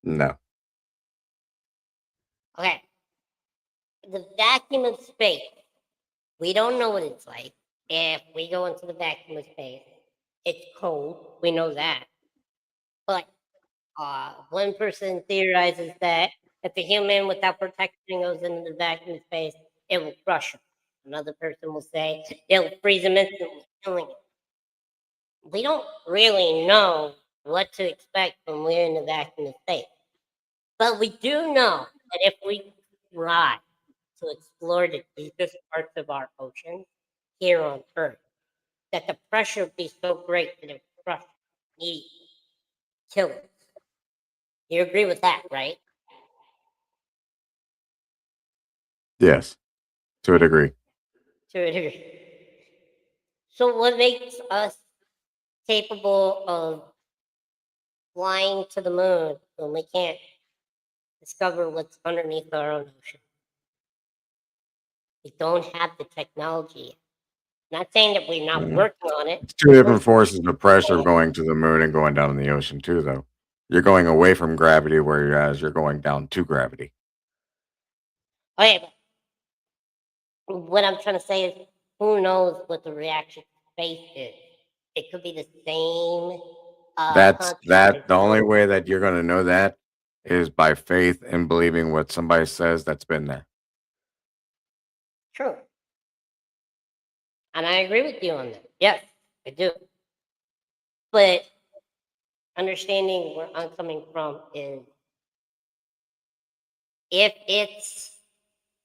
No. Okay. The vacuum of space. We don't know what it's like. If we go into the vacuum of space, it's cold. We know that. But one person theorizes that if the human without protection goes into the vacuum of space, it will crush him. Another person will say it'll freeze him instantly, killing him. We don't really know what to expect when we're in the vacuum of space. But we do know that if we try to explore the deepest parts of our oceans here on Earth, that the pressure would be so great that it would crush, eat, kill us. You agree with that, right? Yes, to a degree. To a degree. So what makes us capable of flying to the moon when we can't discover what's underneath our own ocean? We don't have the technology. Not saying that we're not working on it. It's two different forces of pressure going to the moon and going down in the ocean too, though. You're going away from gravity, whereas you're going down to gravity. Okay, but what I'm trying to say is, who knows what the reaction to space is? It could be the same. That's the only way that you're going to know that is by faith and believing what somebody says that's been there. True. And I agree with you on that. Yes, I do. But understanding where I'm coming from is if it's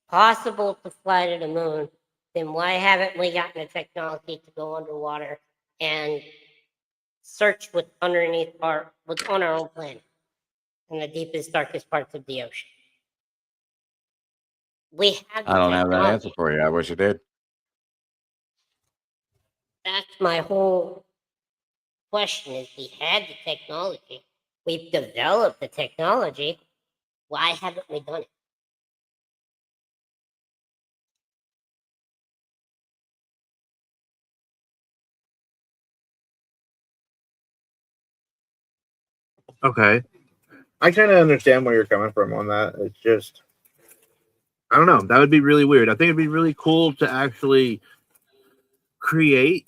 possible to fly to the moon, then why haven't we gotten the technology to go underwater and search what's underneath what's on our own planet in the deepest, darkest parts of the ocean? We have the I don't have that technology. answer for you. I wish I did. That's my whole question is we had the technology. We've developed the technology. Why haven't we done it? Okay. I kind of understand where you're coming from on that. It's just, I don't know. That would be really weird. I think it'd be really cool to actually create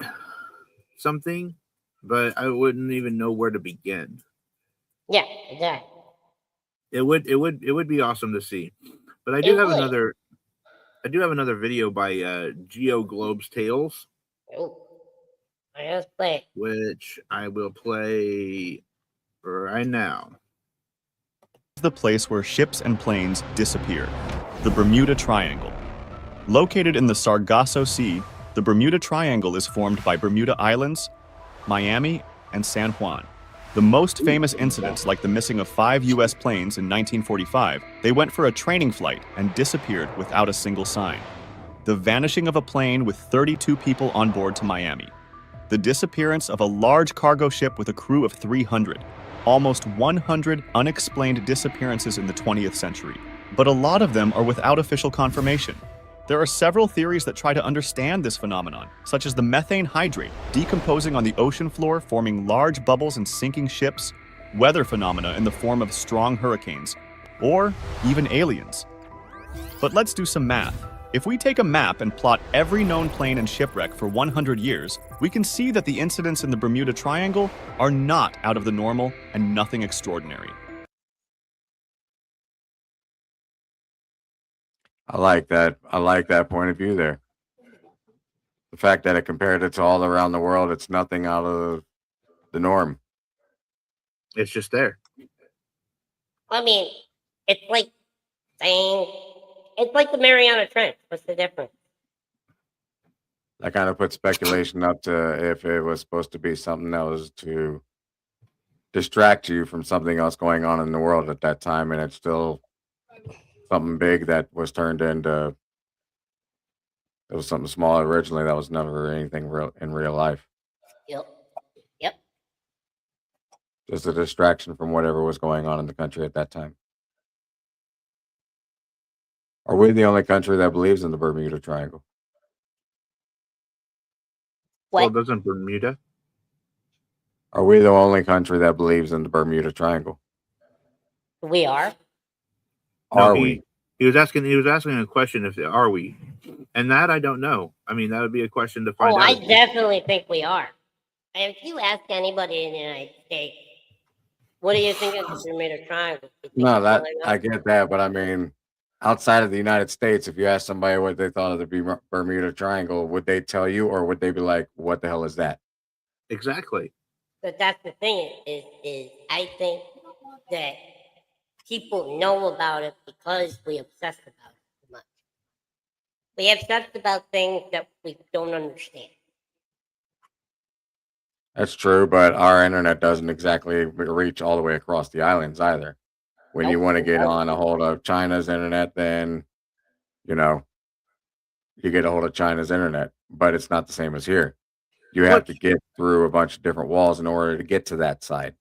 something, but I wouldn't even know where to begin. Yeah, exactly. It would be awesome to see. But I do have another video by Geo Globe's Tales. Oh, let's play. Which I will play right now. The place where ships and planes disappear, the Bermuda Triangle. Located in the Sargasso Sea, the Bermuda Triangle is formed by Bermuda Islands, Miami, and San Juan. The most famous incidents, like the missing of 5 U.S. planes in 1945, they went for a training flight and disappeared without a single sign. The vanishing of a plane with 32 people on board to Miami. The disappearance of a large cargo ship with a crew of 300. Almost 100 unexplained disappearances in the 20th century. But a lot of them are without official confirmation. There are several theories that try to understand this phenomenon, such as the methane hydrate decomposing on the ocean floor, forming large bubbles and sinking ships, weather phenomena in the form of strong hurricanes, or even aliens. But let's do some math. If we take a map and plot every known plane and shipwreck for 100 years, we can see that the incidents in the Bermuda Triangle are not out of the normal and nothing extraordinary. I like that. I like that point of view there. The fact that it compared it to all around the world, it's nothing out of the norm. It's just there. I mean, it's like saying, it's like the Mariana Trench. What's the difference? That kind of puts speculation up to if it was supposed to be something that was to distract you from something else going on in the world at that time, and it's still something big that was turned into. It was something small originally that was never anything real in real life. Yep. Just a distraction from whatever was going on in the country at that time. Are we the only country that believes in the Bermuda Triangle? Well, doesn't Bermuda? Are we the only country that believes in the Bermuda Triangle? We are. Are we? He was asking a question if are we? And that I don't know. I mean, that would be a question to find out. I definitely think we are. And if you ask anybody in the United States, what do you think of the Bermuda Triangle? No, that I get that, but I mean, outside of the United States, if you ask somebody what they thought of the Bermuda Triangle, would they tell you, or would they be like, "What the hell is that?" Exactly. But that's the thing is I think that people know about it because we obsess about it so much. We obsess about things that we don't understand. That's true, but our internet doesn't exactly reach all the way across the islands either. When you want to get on a hold of China's internet, then, you get a hold of China's internet, but it's not the same as here. You have to get through a bunch of different walls in order to get to that side.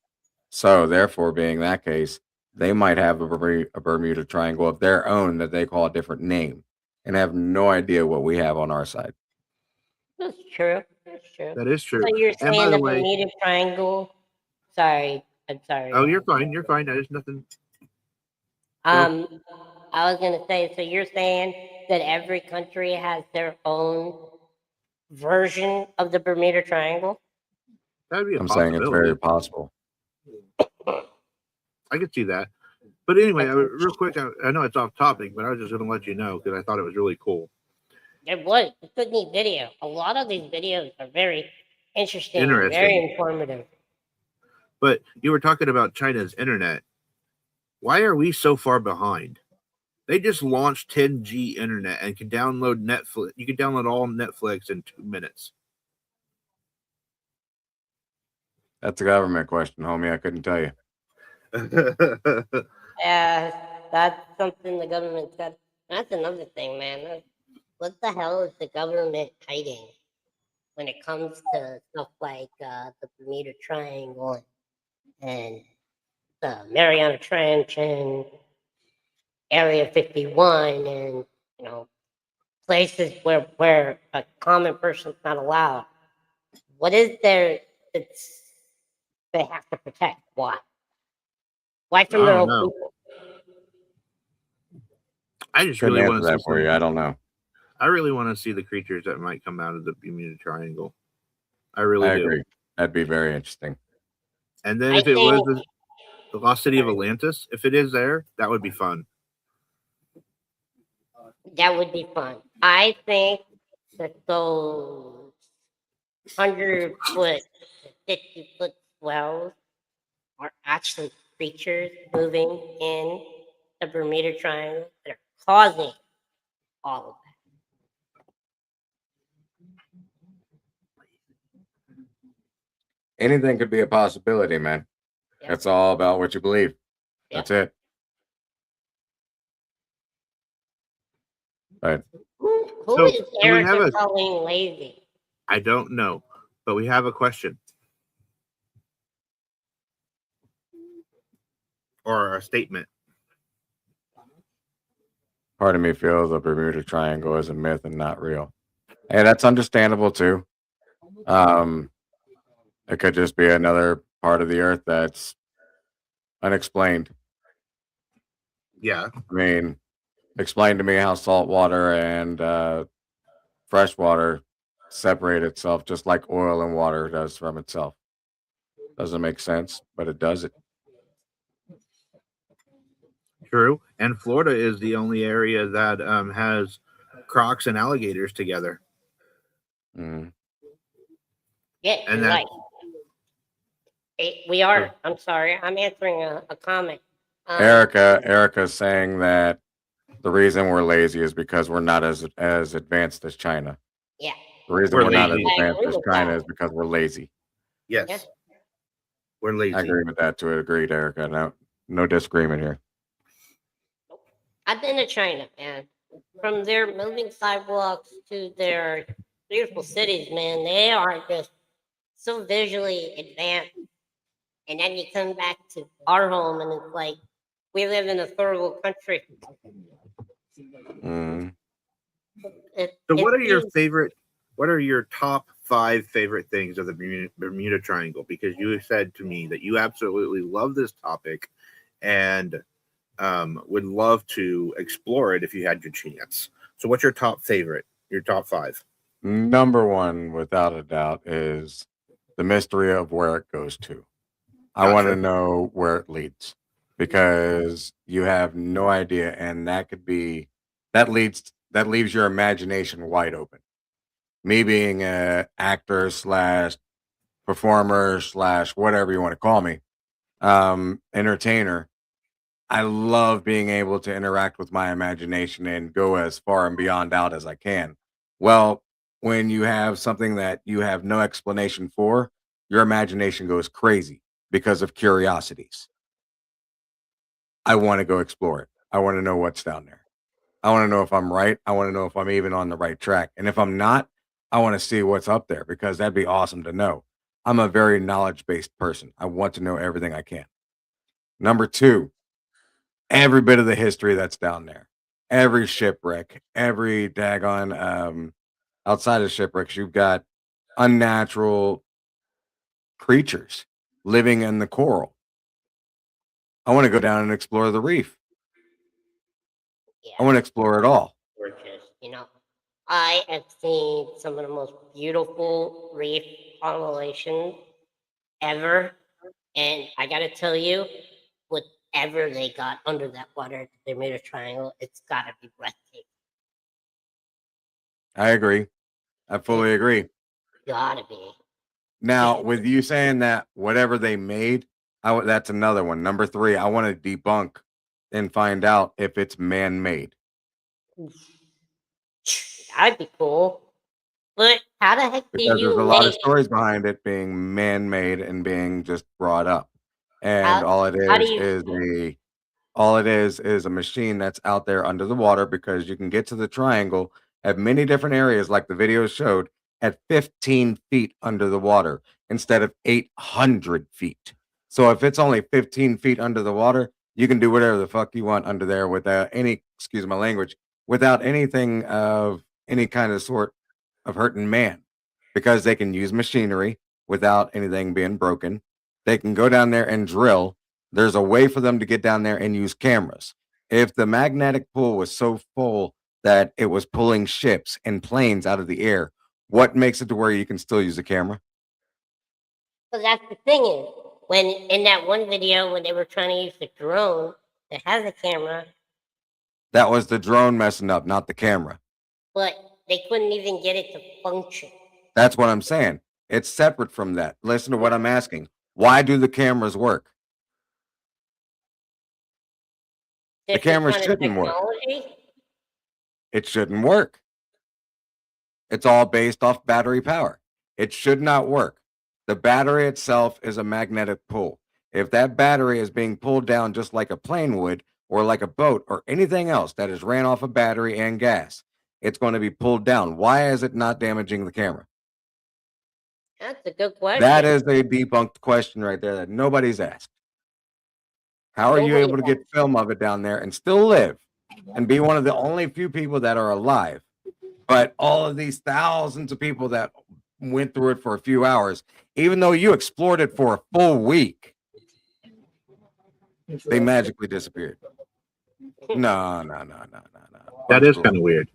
So, therefore, being that case, they might have a Bermuda Triangle of their own that they call a different name and have no idea what we have on our side. That's true. That's true. That is true. So you're And by saying the the way- Bermuda Triangle? Sorry, I'm sorry. Oh, you're fine. You're fine. There's nothing. I was gonna say, so you're saying that every country has their own version of the Bermuda Triangle? That'd be a I'm saying it's very possibility. possible. I could see that. But anyway, real quick, I know it's off topic, but I was just going to let you know because I thought it was really cool. It was. It's a neat video. A lot of these videos are very interesting. And very Interesting. informative. But you were talking about China's internet. Why are we so far behind? They just launched 10G internet and can download Netflix. You can download all Netflix in 2 minutes. That's a government question, homie. I couldn't tell you. Yeah, that's something the government said. That's another thing, man. What the hell is the government hiding when it comes to stuff like the Bermuda Triangle and the Mariana Trench and Area 51 and places where a common person's not allowed? What is there that's they have to protect? Why? Why from their own people? I just Couldn't really answer want to that see for you. I don't know. I really want to see the creatures that might come out of the Bermuda Triangle. I really do. agree. That'd be very interesting. And then if it was the lost city of Atlantis, if it is there, that would be fun. That would be fun. I think that those 100-foot, 50-foot swells are actually creatures moving in the Bermuda Triangle that are causing all of that. anything could be a possibility, man. Yep. It's all about what you believe. Yep. That's it. Right. Who So, is do we have Erica a- calling lazy? I don't know, but we have a question or a statement. Part of me feels the Bermuda Triangle is a myth and not real. Hey, that's understandable too. It could just be another part of the earth that's unexplained. Yeah. I mean, explain to me how salt water and fresh water separate itself just like oil and water does from itself. Doesn't make sense, but it does it. True. And Florida is the only area that has crocs and alligators together. Mm. Yeah, And you're that- right. We are. I'm sorry. I'm answering a comment. Erica's saying that the reason we're lazy is because we're not as advanced as China. Yeah. The reason We're we're not as lazy. I advanced agree as with China that. is because we're lazy. Yes. Yeah. We're lazy. I agree with that too. Agreed, Erica. No disagreement here. I've been to China, man. From their moving sidewalks to their beautiful cities, man, they are just so visually advanced. And then you come back to our home, and it's like we live in a third world country. Mm. So, what are your seems- favorite? What are your top 5 favorite things of the Bermuda Triangle? Because you said to me that you absolutely love this topic, and would love to explore it if you had your chance. So, what's your top favorite? Your top 5? Number one, without a doubt, is the mystery of where it goes to. I want to Gotcha. know where it leads because you have no idea, and that leaves your imagination wide open. Me being a actor slash performer slash whatever you want to call me, entertainer, I love being able to interact with my imagination and go as far and beyond out as I can. Well, when you have something that you have no explanation for, your imagination goes crazy because of curiosities. I want to go explore it. I want to know what's down there. I want to know if I'm right. I want to know if I'm even on the right track. And if I'm not, I want to see what's up there because that'd be awesome to know. I'm a very knowledge-based person. I want to know everything I can. Number 2, every bit of the history that's down there. Every shipwreck, every daggone outside of shipwrecks, you've got unnatural creatures living in the coral. I want to go down and explore the reef. Yeah. I want to explore it all. Gorgeous. I have seen some of the most beautiful reef formulations ever. And I got to tell you, whatever they got under that water, the Bermuda Triangle, it's got to be breathtaking. I agree. I fully agree. Gotta be. Now, with you saying that whatever they made, that's another one. Number 3, I want to debunk and find out if it's man-made. That'd be cool. But how the heck do Because there's a you lot of make stories behind it being man-made and being just brought up. And How- all it how do is a machine that's out there under the water because you can get to the triangle at many different areas, like the video showed, at 15 feet under the water instead of 800 feet. So if it's only 15 feet under the water, you can do whatever the fuck you want under there without any, excuse my language, without anything of any kind of sort of hurting man, because they can use machinery without anything being broken. They can go down there and drill. There's a way for them to get down there and use cameras. If the magnetic pull was so full that it was pulling ships and planes out of the air, what makes it to where you can still use a camera? So that's the thing is, when in that one video when they were trying to use the drone that has a camera, That was the drone messing up, not the camera. but they couldn't even get it to function. That's what I'm saying. It's separate from that. Listen to what I'm asking. Why do the cameras work? The Different cameras kind of shouldn't work. technology. It shouldn't work. It's all based off battery power. It should not work. The battery itself is a magnetic pull. If that battery is being pulled down just like a plane would, or like a boat, or anything else that is ran off of battery and gas, it's going to be pulled down. Why is it not damaging the camera? That's a good question. That is a debunked question right there that nobody's asked. How are you able to get film of it down there and still live and be one of the only few people that are alive? But all of these thousands of people that went through it for a few hours, even though you explored it for a full week, they magically disappeared. No. That is kind of weird.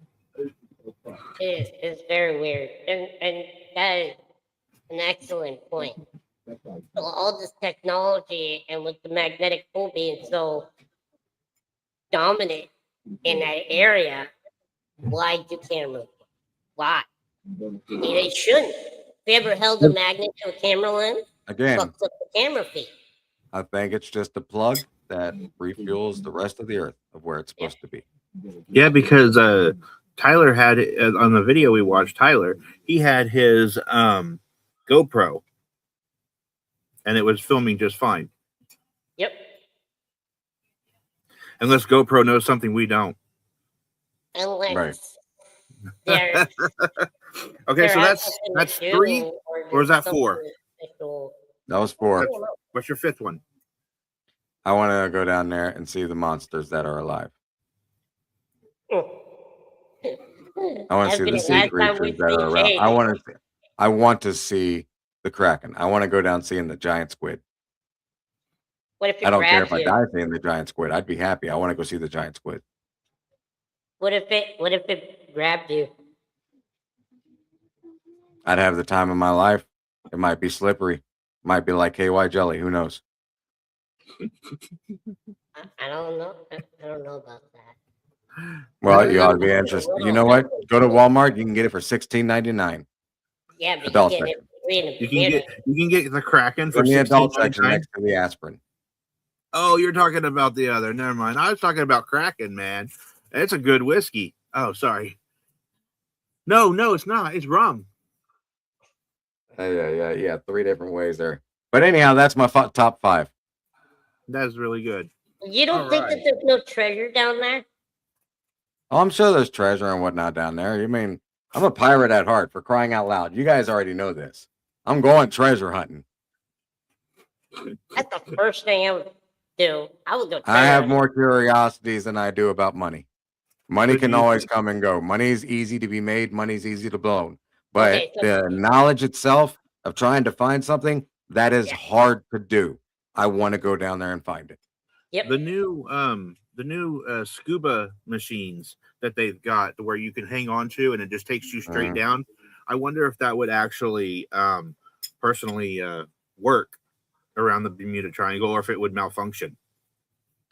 It's very weird. And that is an excellent point. So all this technology and with the magnetic pull being so dominant in that area, why do cameras? Why? They shouldn't. If you ever held a magnet to a camera lens, Again, fucks up the camera feed. I think it's just a plug that refuels the rest of the earth of where it's supposed to be. Yeah, because Tyler had on the video we watched. Tyler, he had his GoPro, and it was filming just fine. Yep. Unless GoPro knows something we don't. Unless Right. Okay, so that's 3, or is that 4? That was 4. What's your 5th one? I want to go down there and see the monsters that are alive. I want to see the sea creatures that are around. I want to see the Kraken. I want to go down seeing the giant squid. What if it I don't care if grabs I you? die seeing the giant squid. I'd be happy. I want to go see the giant squid. What if it grabbed you? I'd have the time of my life. It might be slippery. Might be like KY jelly. Who knows? I don't know. I don't know about that. Well, you ought to be interested. You know what? Go to Walmart. You can get it for $16.99. Yeah, but Adult you get section. it free in a You can get the Kraken for In the adult $16.99. section next to the aspirin. Oh, you're talking about the other. Never mind. I was talking about Kraken, man. It's a good whiskey. Oh, sorry. No, it's not. It's rum. Yeah. 3 different ways there. But anyhow, that's my top 5. That's really good. You don't think that there's no treasure down there? Oh, I'm sure there's treasure and whatnot down there. You mean, I'm a pirate at heart, for crying out loud. You guys already know this. I'm going treasure hunting. That's the first thing I would do. I would go. I have more curiosities than I do about money. Money can always come and go. Money is easy to be made. Money's easy to blow. But the knowledge itself of trying to find something, that is hard to do. I want to go down there and find it. Yep. The new scuba machines that they've got where you can hang on to and it just takes you straight down. I wonder if that would actually personally work around the Bermuda Triangle, or if it would malfunction.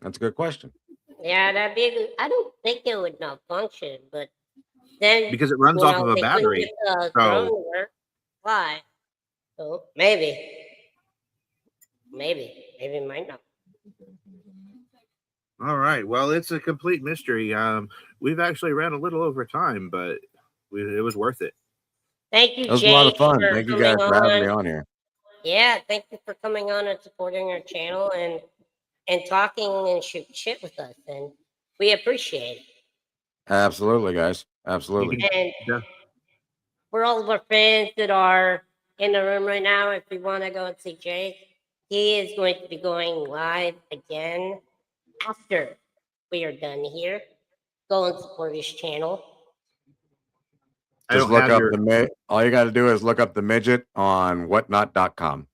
That's a good question. Yeah, that'd be. I don't think it would malfunction, but then Because it runs off of a battery. Why? So maybe it might not. All right. Well, it's a complete mystery. We've actually ran a little over time, but it was worth it. Thank you, It was Jake, a lot of fun. for Thank you guys coming for having me on here. Yeah, thank you for coming on and supporting our channel and talking and shooting shit with us, and we appreciate it. Absolutely, guys. Absolutely. And for all of our fans that are in the room right now, if you want to go and see Jake, he is going to be going live again after we are done here. Go and support his channel. Just look up all you got to do is look up the midget on whatnot.com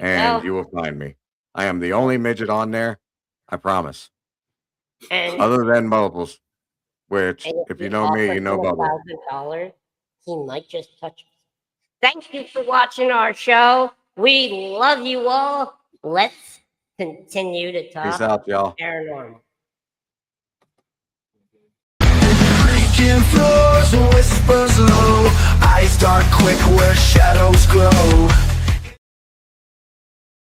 and you will find me. I am the only midget on there. I promise. And other than Bubbles, which if you know me, you know Bubbles. $1,000, he might just touch us. Thank you for watching our show. We love you all. Let's continue to talk Peace out, y'all. paranormal. Creaking floors, whispers low. Eyes dark quick where shadows glow.